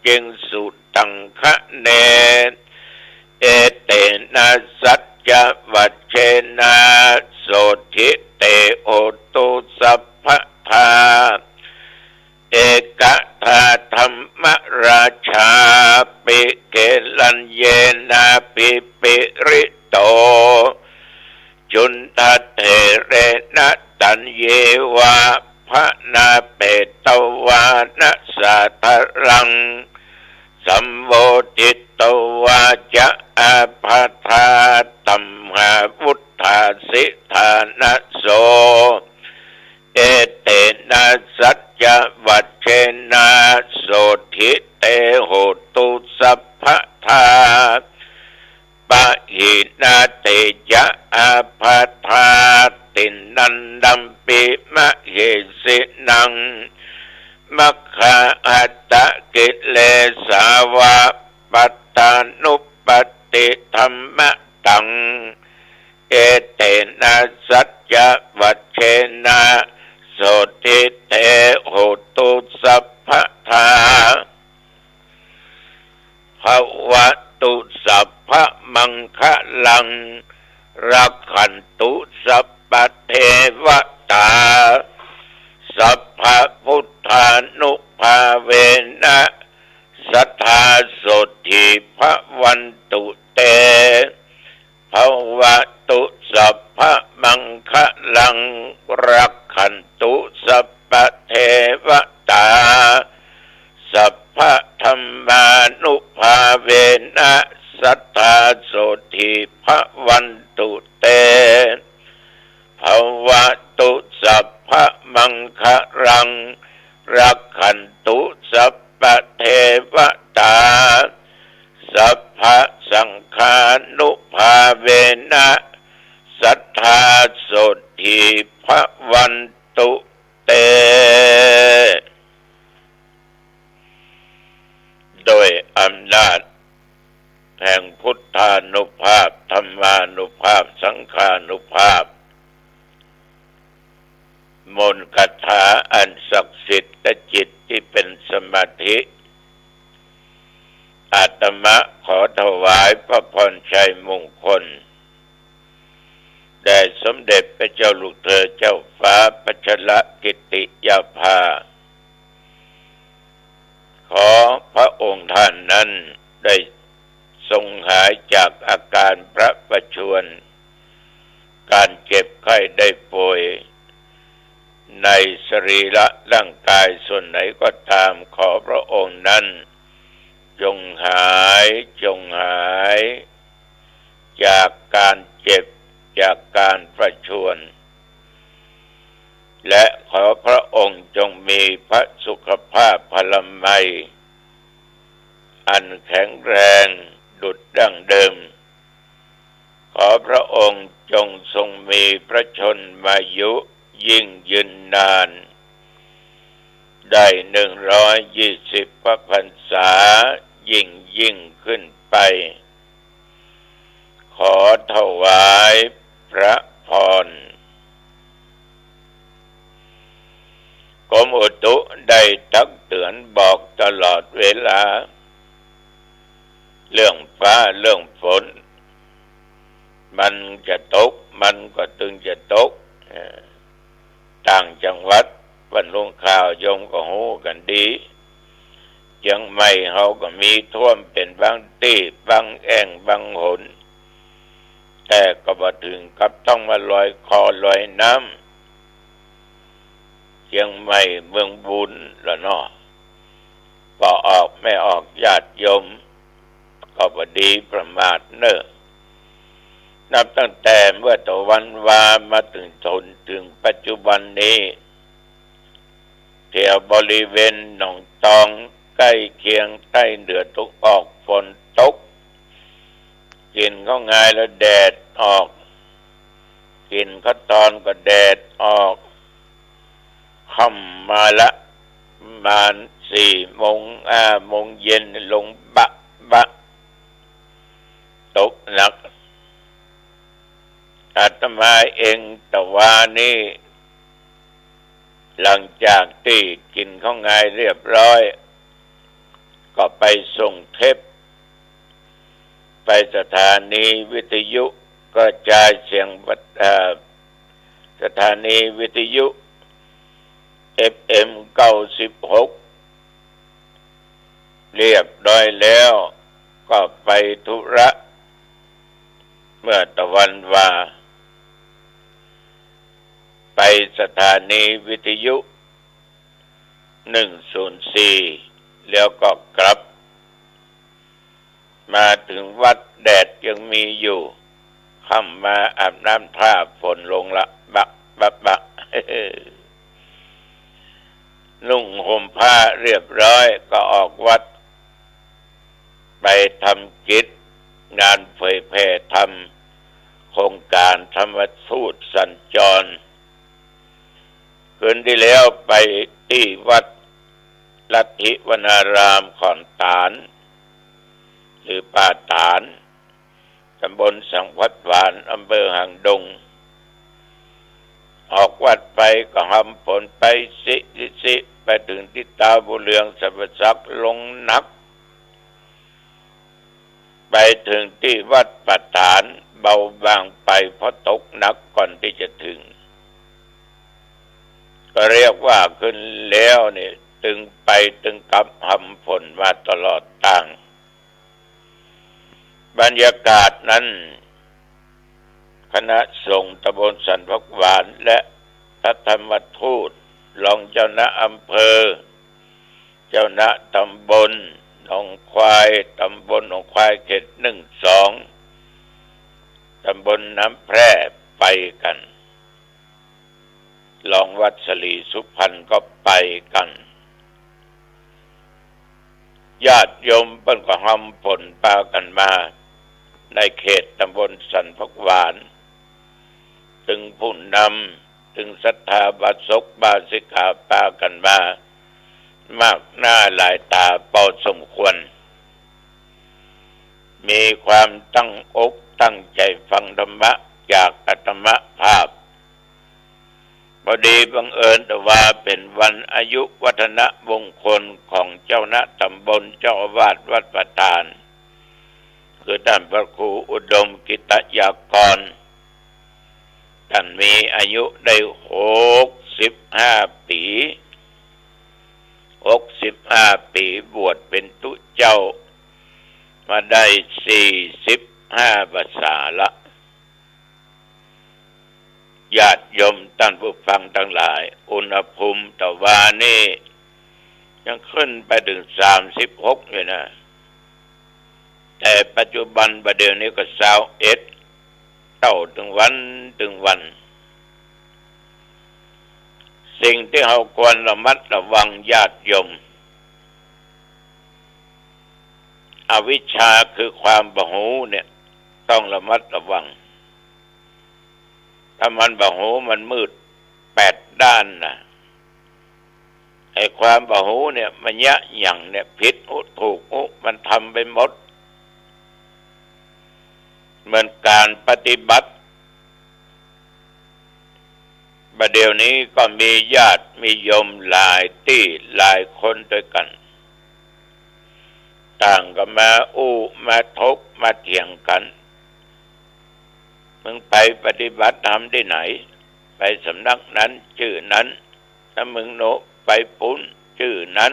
จิงสุตังคะเนเอเตนะสัจจวัชเชนะโสทิเตโหตุสัพพทาเอกทาธรรมราชาปิเกลัญเยนะปิปิริโตจุนทเถเรนะตัญเยวะพระนาเปตวานะสัทธรังสัมโวติตวาจะอาภาธาตัมหาวุฒาสิธานะโสเอเตนะสัจจวัชเชนะโสทิเตโหตุสัพพทาปะหินาเตจะอาภาธาตินันดัมปิมะเหสินังมัคคาอัตตะกิเลสาวะปัตตานุปติธรรมะตังเอเตนะสัจจวัชเชนะโสติเตโหตุสัพพทาภวตุสัพพมังคะลังรักขันตุสัพพเทวตาสัพพพุทธานุภาเวนะสัทธาโสทิภวันตุเตภวตุสัพพมังคะลังรักขันตุสัพพเทวตาสัพพธัมมานุภาเวนะสัทธาโสทิภวันตุเตภวตุสัพพมังคะลังรักขันตุสัพพเทวตาสัพพสังฆานุภาเวนะสัทธาโสทิภวันตุเตโดยอำนาจแห่งพุทธานุภาพธรรมานุภาพสังฆานุภาพมนต์คาถาอันศักดิ์สิทธิ์และจิตที่เป็นสมาธิอาตมาขอถวายพระพรชัยมงคลแด่สมเด็จพระเจ้าลูกเธอเจ้าฟ้าพัชรกิติยาภาขอพระองค์ท่านนั้นได้ทรงหายจากอาการพระประชวรการเจ็บไข้ได้ป่วยในสรีระร่างกายส่วนไหนก็ตามขอพระองค์นั้นจงหายจากการเจ็บจากการประชวรและขอพระองค์จงมีพระสุขภาพพลามัยอันแข็งแรงดุจดั้งเดิมขอพระองค์จงทรงมีพระชนมายุยิ่งยืนนานได้120 พระพรรษายิ่งขึ้นไปขอถวายพระพรกรมอุตุได้ตักเตือนบอกตลอดเวลาเรื่องฟ้าเรื่องฝนมันจะตกมันก็ตึงจะตกต่างจังหวัดวันลงข่าวยมก็หูกันดียังไม่เขาก็มีท่วมเป็นบางที่บางแอ่งบางหนแต่ก็บ่ถึงกับต้องมาลอยคอลอยน้ำยังไม่เมืองบุญละเนาะก็ออกไม่ออกญาติโยมก็บ่ดีประมาทเนอะนับตั้งแต่เมื่อตะวันวามาถึงปัจจุบันนี้แถวบริเวณหนองตองใกล้เคียงใต้เหนือตกออกฝนตกกินข้าวงายแล้วแดดออกกินข้าวตอนก็แดดออกค่ำมาละประมาณ4 โมงโมงเย็นลงบะตกหนักอาตมาเองตะวานี้หลังจากที่กินข้าวงายเรียบร้อย ก็ไปส่งเทปไปสถานีวิทยุกระจายเสียงสถานีวิทยุ FM 96เรียบร้อยแล้วก็ไปธุระเมื่อตะวันว่าไปสถานีวิทยุ104แล้วก็กลับมาถึงวัดแดดยังมีอยู่ค่ำมาอาบน้ำท่าฝนลงละบัก นุ่งห่มผ้าเรียบร้อยก็ออกวัดไปทำกิจงานเผยแผ่ธรรมโครงการธรรมทูตสัญจรคืนที่แล้วไปที่วัดลัทธิวนารามขอนตาลหรือป่าตาลตำบลสังวัดหวานอำเภอหางดงออกวัดไปก็หำฝนไปสิไปถึงที่ตาบุเรืองสรรพศักดิ์ลงนักไปถึงที่วัดป่าตาลเบาบางไปเพราะตกหนักก่อนที่จะถึงก็เรียกว่าขึ้นแล้วนี่ตึงไปตึงกลับหำฝนมาตลอดทางบรรยากาศนั้นคณะสงฆ์ตำบลสันพักหวานและพระธรรมทูตรองเจ้าหน้าอำเภอเจ้าหน้าตำบลหนองควายตำบลหนองควายเขต1-2ตำบลน้ำแพร่ไปกันรองวัดสลีสุพรรณก็ไปกันญาติโยมเปิ้นก็หำฝนปากันมาในเขตตำบลสันพักหวานถึงผู้นำถึงศรัทธาบาศกบาสิกาปากันมามากหน้าหลายตาพอสมควรมีความตั้งอกตั้งใจฟังธรรมะจากอาตมภาพพอดีบังเอิญแต่ว่าเป็นวันอายุวัฒนมงคลของเจ้าหน้าตำบลเจ้าอาวาสวัดป่าตาลคือท่านพระครูอุดมกิตยากรท่านมีอายุได้65 ปีบวชเป็นตุเจ้ามาได้45 พรรษาละญาติโยมท่านผู้ฟังทั้งหลายอุณหภูมิตะวันนี่ยังขึ้นไปถึง36อยู่นะแต่ปัจจุบันประเดี๋ยวนี้ก็21เท่าถึงวันสิ่งที่เราควรระมัดระวังญาติโยมอวิชชาคือความบ่หูเนี่ยต้องระมัดระวังถ้ามันบ่หูมันมืด8 ด้านนะไอ้ความบ่หูเนี่ยมันยะหยั่งเนี่ยผิดถูกมันทำไปหมดเหมือนการปฏิบัติประเดี๋ยวนี้ก็มีญาติมีโยมหลายที่หลายคนด้วยกันต่างก็มามาทบมาเถียงกันมึงไปปฏิบัติธรรมที่ไหนไปสำนักนั้นชื่อนั้นถ้ามึงโนไปปุ้นชื่อนั้น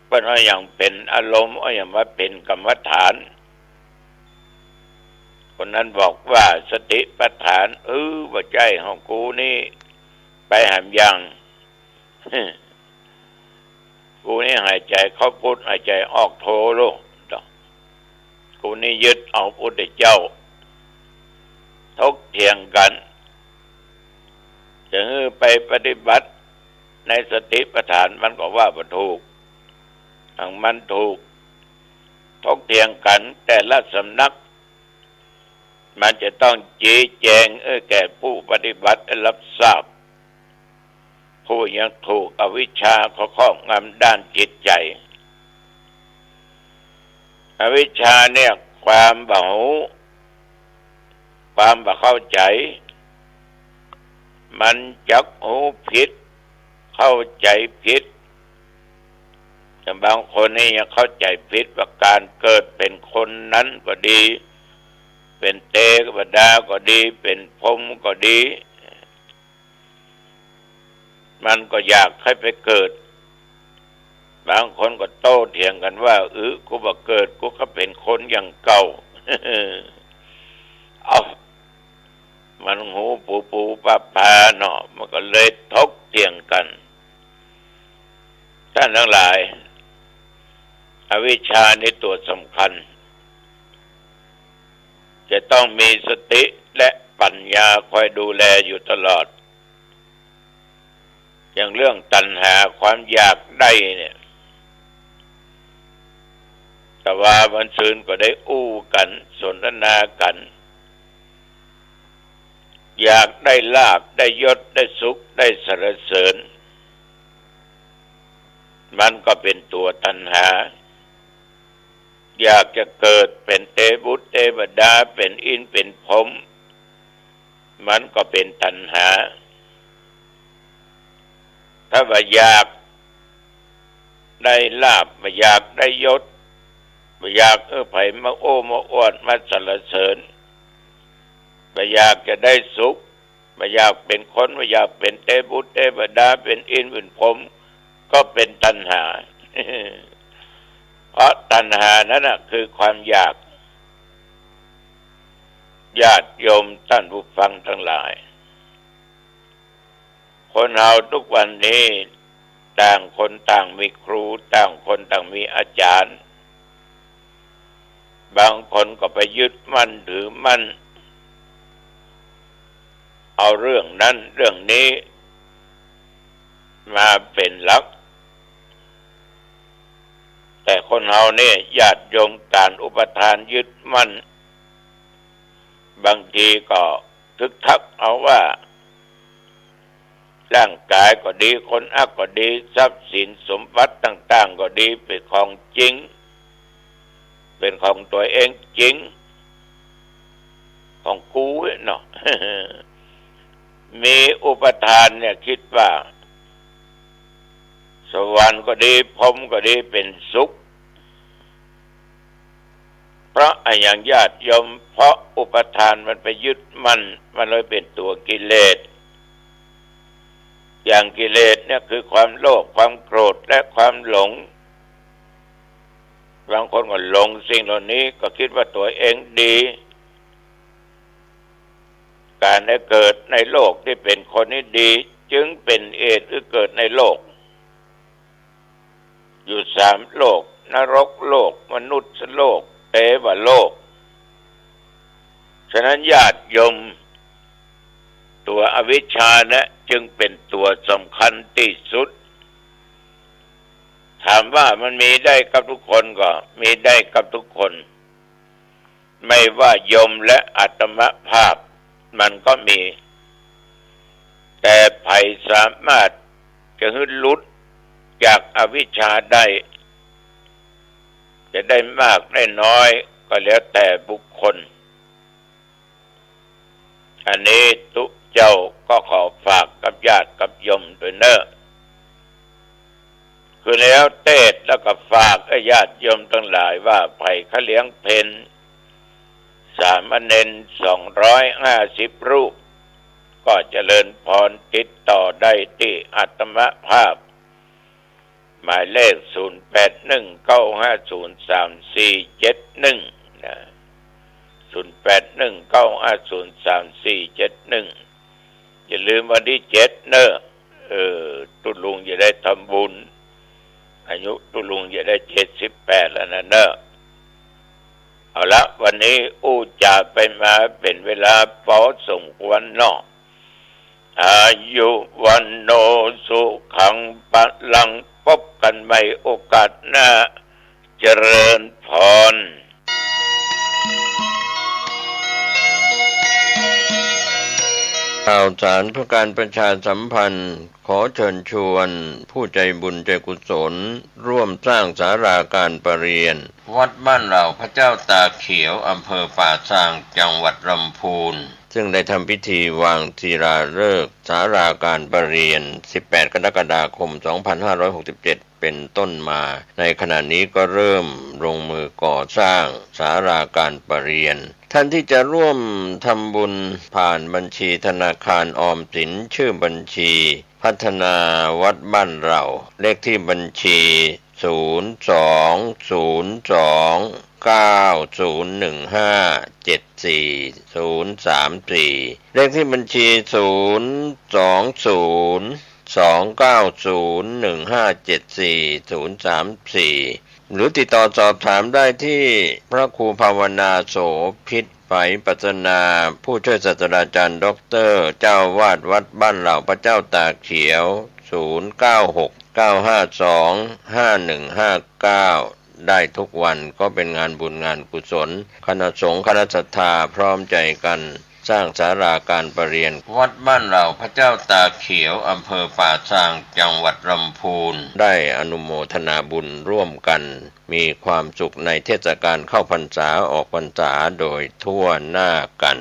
เป็นเอาอย่างเป็นอารมณ์เอาอย่างว่าเป็นกรรมฐานคนนั้นบอกว่าสติปัฏฐานว่าใจของกูนี่ไปหามยัง กูนี่หายใจเข้าพุทธหายใจออกโทโลกูนี่ยึดเอาพุทธเจ้าทกเถียงกันจะไปปฏิบัติในสติปัฏฐานมันก็ว่าบ่ถูกมันถูกทกเถียงกันแต่ละสำนักมันจะต้องชี้แจงแก่ผู้ปฏิบัติรับทราบผู้ยังถูกอวิชชาครอบงำด้านจิตใจอวิชชาเนี่ยความบ่หูความบ่เข้าใจมันจักหูผิดเข้าใจผิด แต่บางคนนี่ยังเข้าใจผิดว่าการเกิดเป็นคนนั้นก็ดีเป็นเทวดาก็ดีเป็นพรหมก็ดีมันก็อยากให้ไปเกิดบางคนก็โต้เถียงกันว่ากูบ่เกิดกูก็เป็นคนอย่างเก่า เอามันหูปูปาเนาะมันก็เลยทกเถียงกันท่านทั้งหลายอวิชชาในตัวสำคัญจะต้องมีสติและปัญญาคอยดูแลอยู่ตลอดอย่างเรื่องตัณหาความอยากได้เนี่ยแต่ว่าวันซืนก็ได้อู้กันสนทนากันอยากได้ลาภได้ยศได้สุขได้สรรเสริญมันก็เป็นตัวตัณหาอยากจะเกิดเป็นเทบุตรเทวดาเป็นอินทร์เป็นพรหมมันก็เป็นตัณหาถ้าว่าอยากได้ลาภไม่อยากได้ยศไม่อยากไผมาโอ้มาอวดมาสรรเสริญไม่อยากจะได้สุขไม่อยากเป็นคนไม่อยากเป็นเทบุตรเทวดาเป็นอินทร์เป็นพรหมก็เป็นตัณหา เพราะตัณหานั้นคือความอยากญาติโยมท่านผู้ฟังทั้งหลายคนเราทุกวันนี้ต่างคนต่างมีครูต่างคนต่างมีอาจารย์บางคนก็ไปยึดมั่นถือมั่นเอาเรื่องนั้นเรื่องนี้มาเป็นหลักแต่คนเราเนี่ยญาติโยมการอุปทานยึดมั่นบางทีก็ทึกทักเอาว่าร่างกายก็ดีคนอักก็ดีทรัพย์สินสมบัติต่างๆก็ดีเป็นของจริงเป็นของตัวเองจริงของกูเนาะ มีอุปทานเนี่ยคิดว่าสวรรค์ก็ดีพรหมก็ดีเป็นสุขเพราะอย่างญาติโยมเพราะอุปทานมันไปยึดมันเลยเป็นตัวกิเลสอย่างกิเลสเนี่ยคือความโลภความโกรธและความหลงบางคนก็หลงสิ่งเหล่านี้ก็คิดว่าตัวเองดีการได้เกิดในโลกที่เป็นคนนี้ดีจึงเป็นเหตุให้เกิดในโลกอยู่3โลกนรกโลกมนุษย์โลกเทวโลกฉะนั้นญาติโยมตัวอวิชชานะจึงเป็นตัวสำคัญที่สุดถามว่ามันมีได้กับทุกคนก็มีได้กับทุกคนไม่ว่าโยมและอาตมภาพมันก็มีแต่ไผสามารถจะหลุดจากอวิชชาได้จะได้มากได้น้อยก็แล้วแต่บุคคลอันนี้ทุกเจ้าก็ขอฝากกับญาติกับโยมด้วยเนอะคือแล้วเทศแล้วก็ฝากญาติโยมทั้งหลายว่าไผ่เขาเลี้ยงเพลสามเณร250 รูปก็เจริญพรติดต่อได้ที่อาตมภาพหมายเลข0819503471นะ0819503471อย่าลืมวันที่7เนอะตุลุงจะได้ทำบุญอายุตุลุงจะได้78แล้วนะเนอะเอาละวันนี้อู้จาไปมาเป็นเวลาพอสมควรเนาะอายุวันโนสุขังปะลังพบกันใหม่โอกาสหน้าเจริญพรข่าวสารเพื่อการประชาสัมพันธ์ขอเชิญชวนผู้ใจบุญใจกุศลร่วมสร้างศาลาการประเรียนวัดบ้านเหล่าพระเจ้าตาเขียวอำเภอป่าซางจังหวัดลำพูน ซึ่งได้ทำพิธีวางศิลาฤกษ์ศาลาการประเรียน18 กรกฎาคม 2567 เป็นต้นมาในขณะนี้ก็เริ่มลงมือก่อสร้างศาลาการประเรียนท่านที่จะร่วมทำบุญผ่านบัญชีธนาคารออมสินชื่อบัญชีพัฒนาวัดบ้านเราเลขที่บัญชี0202901574 เลขที่บัญชี0202901574 หรือติดต่อสอบถามได้ที่พระครูภาวนาโสภิตไฝปัสนาผู้ช่วยศาสตราจารย์ด็อกเตอร์เจ้าวาดวัดบ้านเหล่าพระเจ้าตากเขียว0969525159ได้ทุกวันก็เป็นงานบุญงานกุศลคณะสงฆ์คณะศรัทธาพร้อมใจกันสร้างศาลาการประเรียนวัดบ้านเหล่าพระเจ้าตากเขียวอำเภอป่าซางจังหวัดลำพูนได้อนุโมทนาบุญร่วมกันมีความสุขในเทศกาลเข้าพรรษาออกพรรษาโดยทั่วหน้ากัน